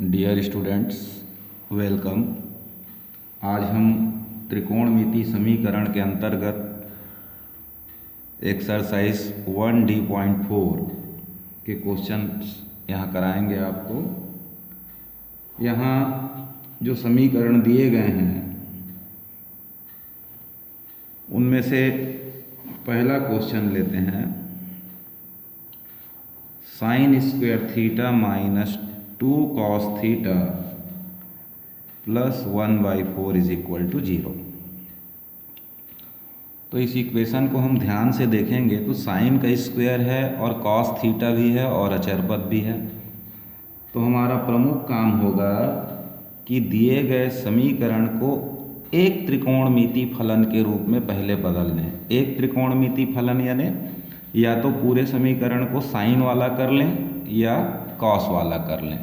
Dear students, welcome. आज हम त्रिकोणमिति समीकरण के अंतर्गत एक्सरसाइज 1D.4 के क्वेश्चंस यहाँ कराएंगे आपको। यहाँ जो समीकरण दिए गए हैं उनमें से पहला क्वेश्चन लेते हैं। Sine square theta minus 2 cos theta plus 1/4 is equal to 0। तो इस इक्वेशन को हम ध्यान से देखेंगे तो साइन का स्क्वायर है और कॉस थीटा भी है और अचरपद भी है। तो हमारा प्रमुख काम होगा कि दिए गए समीकरण को एक त्रिकोणमिति फलन के रूप में पहले बदल लें। एक त्रिकोणमिति फलन यानी या तो पूरे समीकरण को साइन वाला कर लें या कॉस वाला कर लें।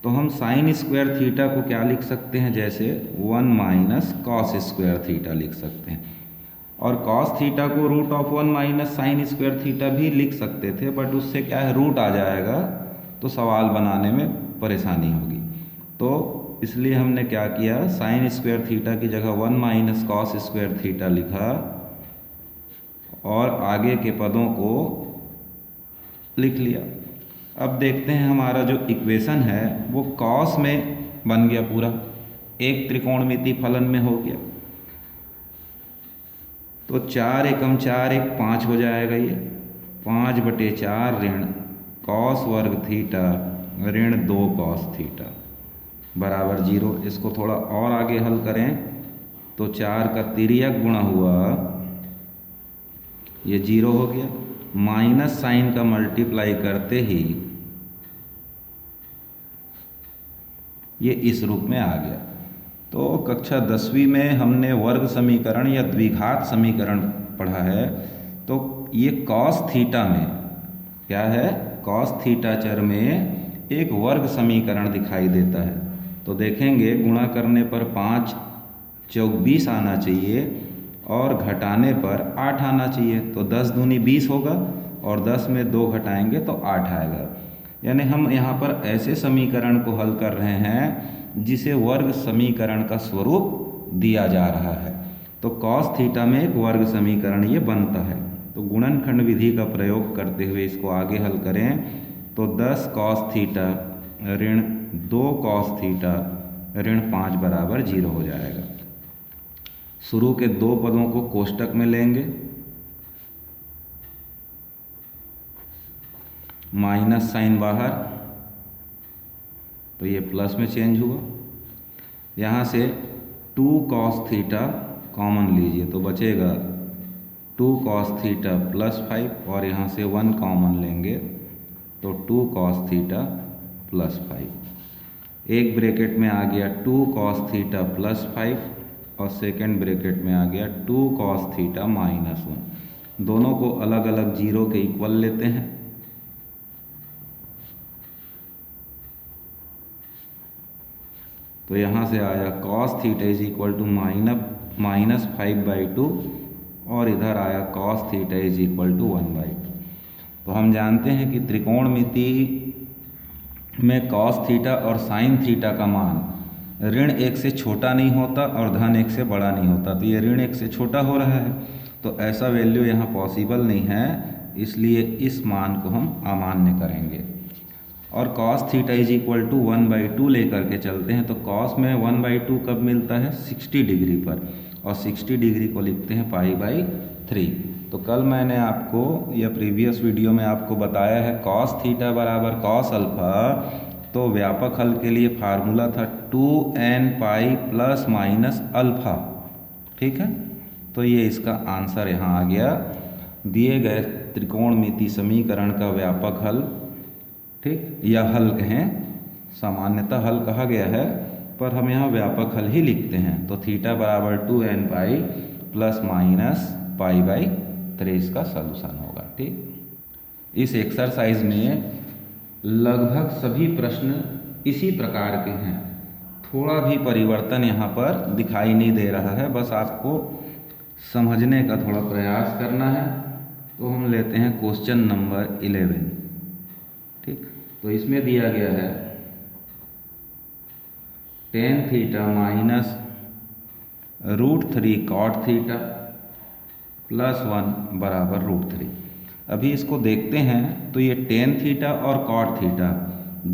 तो हम साइन स्क्वायर थीटा को क्या लिख सकते हैं, जैसे 1 माइनस कॉस स्क्वायर थीटा लिख सकते हैं, और कॉस थीटा को √1 माइनस साइन स्क्वायर थीटा भी लिख सकते थे, बट उससे क्या है रूट आ जाएगा तो सवाल बनाने में परेशानी होगी। तो इसलिए हमने क्या किया, साइन स्क्वायर थीटा की जगह 1 माइनस कॉस स्क्वायर थीटा लिखा और आगे के पदों को लिख लिया। अब देखते हैं हमारा जो इक्वेशन है वो कॉस में बन गया, पूरा एक त्रिकोणमिति फलन में हो गया। तो 4 एकम 4 एक 5 हो जाएगा। ये 5/4 ऋण कॉस वर्ग थीटा ऋण 2 कॉस थीटा बराबर 0। इसको थोड़ा और आगे हल करें तो 4 का तिर्यक गुणा हुआ, ये 0 हो गया। माइनस साइन का मल्टीप्लाई करते ही ये इस रूप में आ गया। तो कक्षा 10वीं में हमने वर्ग समीकरण या द्विघात समीकरण पढ़ा है। तो ये कॉस थीटा में क्या है, कॉस थीटा चर में एक वर्ग समीकरण दिखाई देता है। तो देखेंगे गुणा करने पर 5 चौक 20 आना चाहिए और घटाने पर 8 आना चाहिए। तो 10 दूनी 20 होगा और 10 में 2 घटाएंगे तो 8 आएगा। यानी हम यहाँ पर ऐसे समीकरण को हल कर रहे हैं जिसे वर्ग समीकरण का स्वरूप दिया जा रहा है। तो कॉस थीटा में एक वर्ग समीकरण ये बनता है। तो गुणनखंड विधि का प्रयोग करते हुए इसको आगे हल करें तो 10 कॉस थीटा ऋण 2 कॉस थीटा ऋण 5 बराबर 0 हो जाएगा। शुरू के दो पदों को कोष्टक में लेंगे, माइनस साइन बाहर तो ये प्लस में चेंज हुआ। यहाँ से 2 कॉस थीटा कॉमन लीजिए तो बचेगा 2 कॉस थीटा प्लस 5 और यहाँ से 1 कॉमन लेंगे तो 2 कॉस थीटा प्लस 5। एक ब्रैकेट में आ गया 2 कॉस थीटा प्लस 5 और सेकेंड ब्रैकेट में आ गया 2 कॉस थीटा माइनस 1। दोनों को अलग अलग 0 के इक्वल लेते हैं। तो यहाँ से आया cos theta is equal to minus 5/2 और इधर आया cos theta is equal to 1/2। तो हम जानते हैं कि त्रिकोणमिति में कॉस थीटा और साइन थीटा का मान ऋण 1 से छोटा नहीं होता और धन 1 से बड़ा नहीं होता। तो ये ऋण 1 से छोटा हो रहा है, तो ऐसा वैल्यू यहाँ पॉसिबल नहीं है, इसलिए इस मान को हम अमान्य करेंगे। और cos theta is equal to 1/2 लेकर के चलते हैं। तो cos में 1/2 कब मिलता है, 60 डिग्री पर, और 60 डिग्री को लिखते हैं π/3। तो कल मैंने आपको या प्रीवियस वीडियो में आपको बताया है cos थीटा बराबर cos अल्फा। तो व्यापक हल के लिए फार्मूला था 2n pi plus minus alpha. ठीक है, तो ये इसका आंसर यहाँ आ गया। दिए गए त्रिकोणमिति समीकरण का व्यापक हल, ठीक, या हल कहें, सामान्यतः हल कहा गया है पर हम यहाँ व्यापक हल ही लिखते हैं। तो थीटा बराबर 2n पाई प्लस माइनस π/3 इसका सलूशन होगा। ठीक, इस एक्सरसाइज में लगभग सभी प्रश्न इसी प्रकार के हैं। थोड़ा भी परिवर्तन यहाँ पर दिखाई नहीं दे रहा है, बस आपको समझने का थोड़ा प्रयास करना है। तो हम लेते हैं क्वेश्चन नंबर 11। ठीक, तो इसमें दिया गया है tan theta minus √3 cot theta plus 1 बराबर √3। अभी इसको देखते हैं तो ये टेन थीटा और कॉट थीटा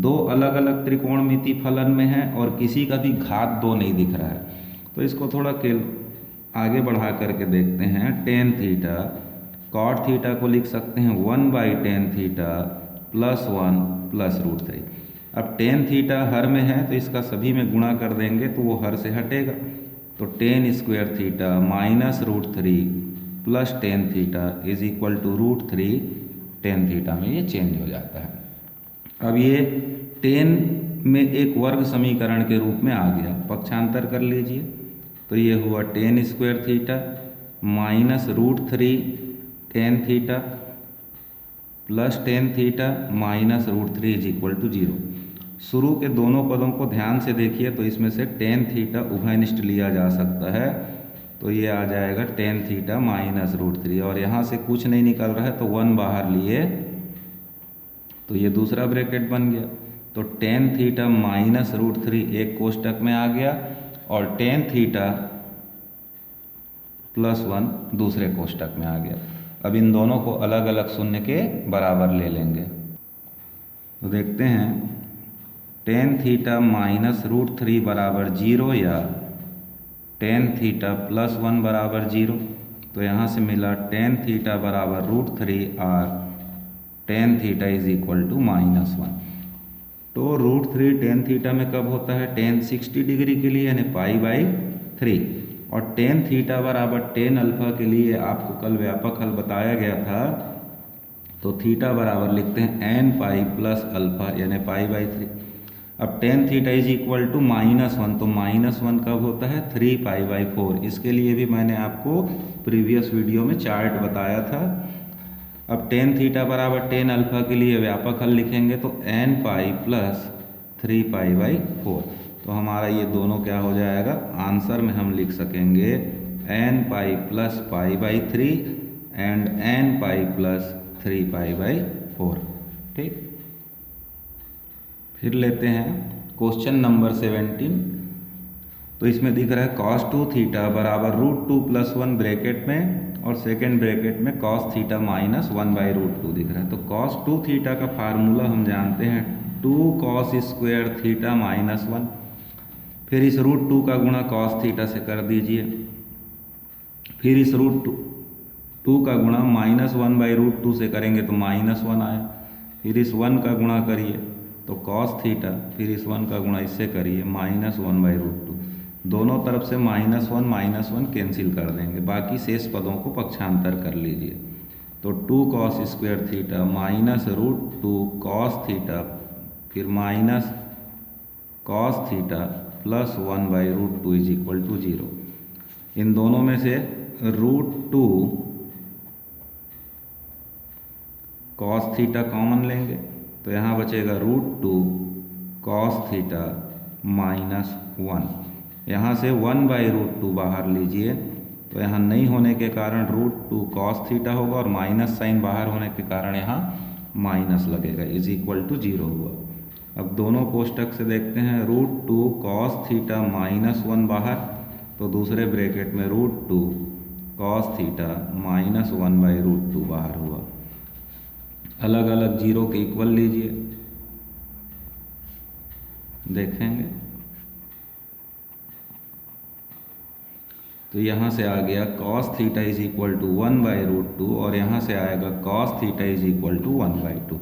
दो अलग अलग त्रिकोणमिति फलन में है और किसी का भी घात 2 नहीं दिख रहा है। तो इसको थोड़ा आगे बढ़ा करके देखते हैं। टेन थीटा कॉट थीटा को लिख सकते हैं 1/10 थीटा प्लस 1 प्लस √3। अब टेन थीटा हर में है तो इसका सभी में गुणा कर देंगे तो वो हर से हटेगा। तो tan square theta minus √3 plus tan theta is equal to √3 tan theta में ये चेंज हो जाता है। अब ये टेन में एक वर्ग समीकरण के रूप में आ गया, पक्षांतर कर लीजिए। तो ये हुआ tan square theta minus √3 tan theta plus tan theta minus √3 is equal to 0। शुरू के दोनों पदों को ध्यान से देखिए तो इसमें से टेन थीटा उभयनिष्ठ लिया जा सकता है। तो ये आ जाएगा टेन थीटा माइनस √3 और यहाँ से कुछ नहीं निकल रहा है तो 1 बाहर लिए तो ये दूसरा ब्रैकेट बन गया। तो टेन थीटा माइनस √3 एक कोष्टक में आ गया और टेन थीटा प्लस 1 दूसरे कोष्टक में आ गया। अब इन दोनों को अलग अलग शून्य के बराबर ले लेंगे। तो देखते हैं टेन थीटा माइनस √3 बराबर 0 या टेन थीटा प्लस 1 बराबर 0। तो यहाँ से मिला टेन थीटा बराबर √3 और tan theta is equal to -1। तो √3 टेन थीटा में कब होता है? टेन 60 डिग्री के लिए यानी π/3 और टेन थीटा बराबर टेन अल्फा के लिए आपको कल व्यापक हल बताया गया था। तो थीटा बराबर लिखते हैं n पाई प्लस अल्फा यानी π/3। अब tan theta is equal to -1 तो -1 कब होता है? 3π/4। इसके लिए भी मैंने आपको प्रीवियस वीडियो में चार्ट बताया था। अब टेन थीटा बराबर टेन अल्फा के लिए व्यापक हल लिखेंगे तो n पाई प्लस 3π/4। तो हमारा ये दोनों क्या हो जाएगा? आंसर में हम लिख सकेंगे n pi plus π/3 and n pi plus 3π/4। ठीक, फिर लेते हैं क्वेश्चन नंबर 17। तो इसमें दिख रहा है cos 2 थीटा बराबर √2 प्लस 1 ब्रैकेट में और सेकेंड ब्रैकेट में cos थीटा माइनस 1/√2 दिख रहा है। तो cos 2 थीटा का फार्मूला हम जानते हैं 2 cos स्क्वायर थीटा माइनस 1। फिर इस √2 का गुणा cos थीटा से कर दीजिए। फिर इस √2 का गुणा -1/√2 से करेंगे तो -1 आया। फिर इस 1 का गुणा करिए तो cos थीटा, फिर इस 1 का गुणा इससे करिए -1/√2। दोनों तरफ से -1 कैंसिल कर देंगे, बाकी शेष पदों को पक्षांतर कर लीजिए। तो 2 cos square theta minus √2 cos theta फिर minus cos theta plus 1/√2 is equal to 0। इन दोनों में से √2 cos थीटा कॉमन लेंगे तो यहाँ बचेगा √2 cos थीटा माइनस 1। यहाँ से 1/√2 बाहर लीजिए तो यहाँ नहीं होने के कारण √2 cos थीटा होगा और माइनस साइन बाहर होने के कारण यहाँ माइनस लगेगा इज इक्वल टू 0 हुआ। अब दोनों कोष्टक से देखते हैं √2 cos थीटा माइनस 1 बाहर तो दूसरे ब्रैकेट में √2 cos थीटा माइनस 1/√2 बाहर हुआ। अलग अलग जीरो के इक्वल लीजिए, देखेंगे तो यहाँ से आ गया cos theta is equal to 1/√2 और यहाँ से आएगा cos theta is equal to 1/2।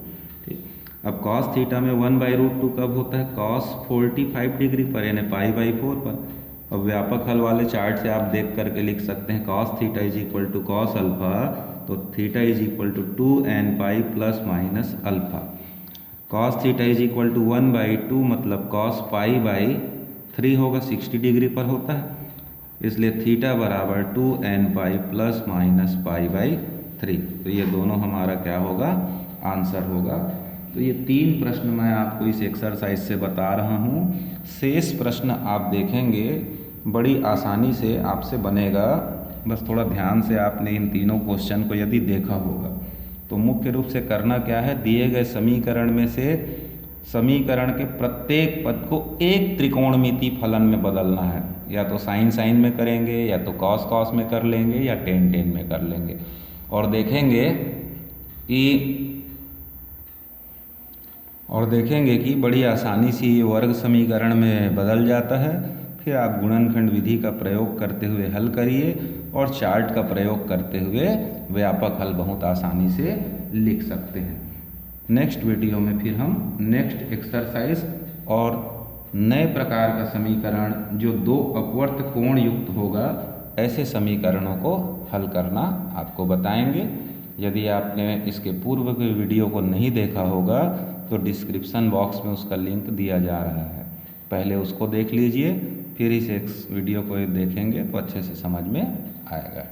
ठीक, अब cos थीटा में 1/√2 कब होता है? cos 45 डिग्री पर यानी π/4 पर। अब व्यापक हल वाले चार्ट से आप देख करके लिख सकते हैं cos theta is equal to cos alpha तो theta is equal to 2n pi plus minus alpha. cos theta is equal to 1/2 मतलब cos π/3 होगा, 60 डिग्री पर होता है, इसलिए थीटा बराबर 2n पाई प्लस माइनस π/3। तो ये दोनों हमारा क्या होगा? आंसर होगा। तो ये 3 प्रश्न मैं आपको इस एक्सरसाइज से बता रहा हूँ। शेष प्रश्न आप देखेंगे बड़ी आसानी से आपसे बनेगा, बस थोड़ा ध्यान से आपने इन तीनों क्वेश्चन को यदि देखा होगा। तो मुख्य रूप से करना क्या है, दिए गए समीकरण में से समीकरण के प्रत्येक पद को एक त्रिकोणमिति फलन में बदलना है। या तो साइन साइन में करेंगे, या तो कॉस कॉस में कर लेंगे, या टेन टेन में कर लेंगे। और देखेंगे कि बड़ी आसानी से ये वर्ग समीकरण में बदल जाता है। फिर आप गुणनखंड विधि का प्रयोग करते हुए हल करिए और चार्ट का प्रयोग करते हुए व्यापक हल बहुत आसानी से लिख सकते हैं। नेक्स्ट वीडियो में फिर हम नेक्स्ट एक्सरसाइज और नए प्रकार का समीकरण जो दो अपवर्त कोण युक्त होगा, ऐसे समीकरणों को हल करना आपको बताएंगे। यदि आपने इसके पूर्व के वीडियो को नहीं देखा होगा तो डिस्क्रिप्शन बॉक्स में उसका लिंक दिया जा रहा है, पहले उसको देख लीजिए, फिर इस वीडियो को देखेंगे तो अच्छे से समझ में आएगा।